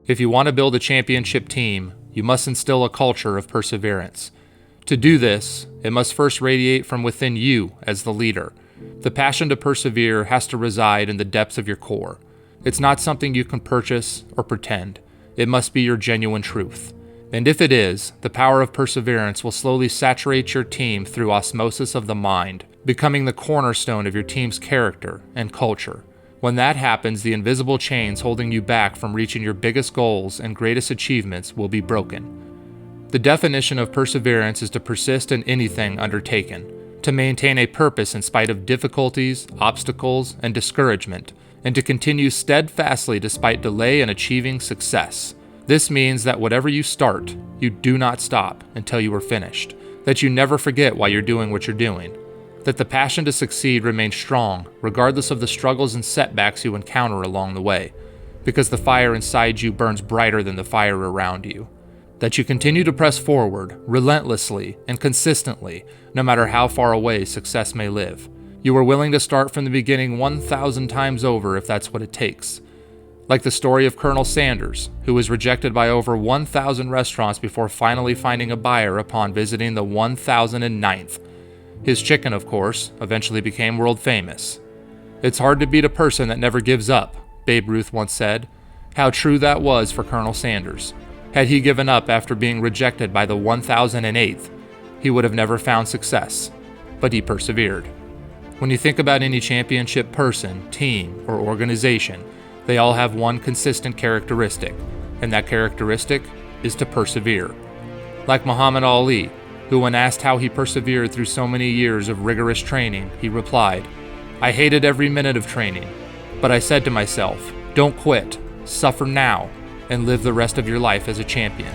If you want to build a championship team, you must instill a culture of perseverance. To do this, it must first radiate from within you as the leader. The passion to persevere has to reside in the depths of your core. It's not something you can purchase or pretend. It must be your genuine truth. And if it is, the power of perseverance will slowly saturate your team through osmosis of the mind, becoming the cornerstone of your team's character and culture. When that happens, the invisible chains holding you back from reaching your biggest goals and greatest achievements will be broken. The definition of perseverance is to persist in anything undertaken, to maintain a purpose in spite of difficulties, obstacles, and discouragement, and to continue steadfastly despite delay in achieving success. This means that whatever you start, you do not stop until you are finished, that you never forget why you're doing what you're doing, that the passion to succeed remains strong regardless of the struggles and setbacks you encounter along the way, because the fire inside you burns brighter than the fire around you. That you continue to press forward, relentlessly and consistently, no matter how far away success may live. You are willing to start from the beginning 1,000 times over if that's what it takes. Like the story of Colonel Sanders, who was rejected by over 1,000 restaurants before finally finding a buyer upon visiting the 1,009th. His chicken, of course, eventually became world famous. "It's hard to beat a person that never gives up," Babe Ruth once said. How true that was for Colonel Sanders. Had he given up after being rejected by the 1,008th, he would have never found success, but he persevered. When you think about any championship person, team, or organization, they all have one consistent characteristic, and that characteristic is to persevere. Like Muhammad Ali, who when asked how he persevered through so many years of rigorous training, he replied, "I hated every minute of training, but I said to myself, don't quit, suffer now, and live the rest of your life as a champion."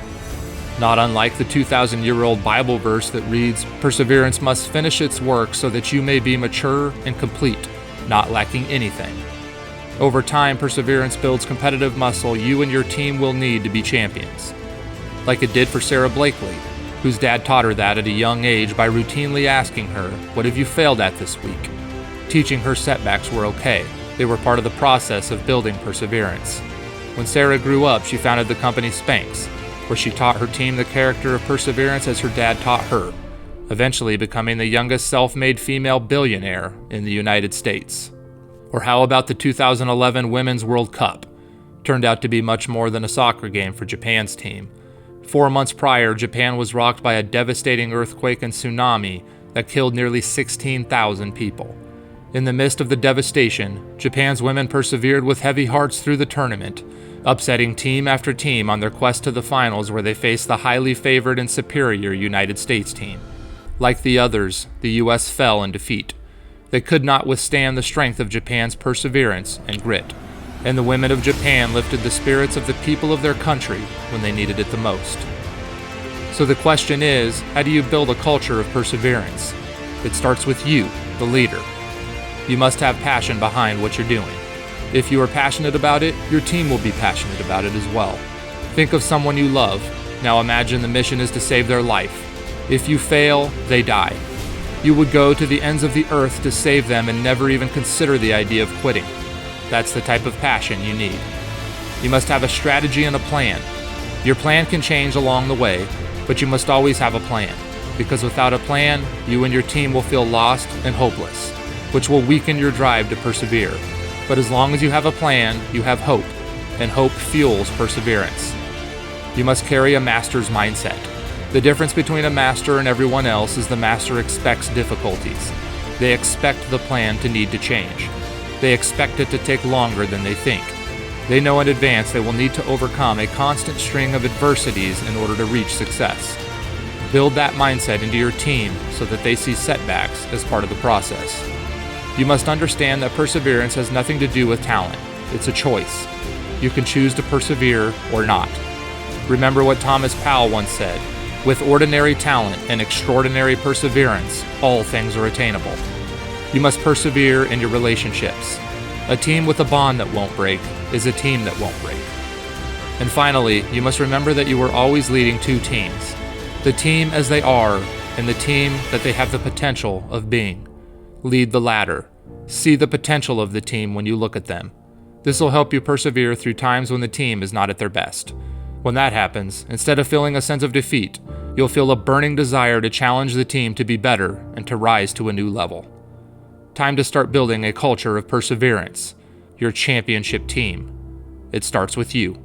Not unlike the 2,000-year-old Bible verse that reads, "Perseverance must finish its work so that you may be mature and complete, not lacking anything." Over time, perseverance builds competitive muscle you and your team will need to be champions. Like it did for Sarah Blakely, whose dad taught her that at a young age by routinely asking her, "What have you failed at this week?" Teaching her setbacks were okay. They were part of the process of building perseverance. When Sarah grew up, she founded the company Spanx, where she taught her team the character of perseverance as her dad taught her, eventually becoming the youngest self-made female billionaire in the United States. Or how about the 2011 Women's World Cup? Turned out to be much more than a soccer game for Japan's team. 4 months prior, Japan was rocked by a devastating earthquake and tsunami that killed nearly 16,000 people. In the midst of the devastation, Japan's women persevered with heavy hearts through the tournament, upsetting team after team on their quest to the finals where they faced the highly favored and superior United States team. Like the others, the U.S. fell in defeat. They could not withstand the strength of Japan's perseverance and grit, and the women of Japan lifted the spirits of the people of their country when they needed it the most. So the question is, how do you build a culture of perseverance? It starts with you, the leader. You must have passion behind what you're doing. If you are passionate about it, your team will be passionate about it as well. Think of someone you love. Now imagine the mission is to save their life. If you fail, they die. You would go to the ends of the earth to save them and never even consider the idea of quitting. That's the type of passion you need. You must have a strategy and a plan. Your plan can change along the way, but you must always have a plan, because without a plan, you and your team will feel lost and hopeless, which will weaken your drive to persevere. But as long as you have a plan, you have hope, and hope fuels perseverance. You must carry a master's mindset. The difference between a master and everyone else is the master expects difficulties. They expect the plan to need to change. They expect it to take longer than they think. They know in advance they will need to overcome a constant string of adversities in order to reach success. Build that mindset into your team so that they see setbacks as part of the process. You must understand that perseverance has nothing to do with talent. It's a choice. You can choose to persevere or not. Remember what Thomas Powell once said, "With ordinary talent and extraordinary perseverance, all things are attainable." You must persevere in your relationships. A team with a bond that won't break is a team that won't break. And finally, you must remember that you are always leading two teams. The team as they are, and the team that they have the potential of being. Lead the latter. See the potential of the team when you look at them. This will help you persevere through times when the team is not at their best. When that happens, instead of feeling a sense of defeat, you'll feel a burning desire to challenge the team to be better and to rise to a new level. Time to start building a culture of perseverance, your championship team. It starts with you.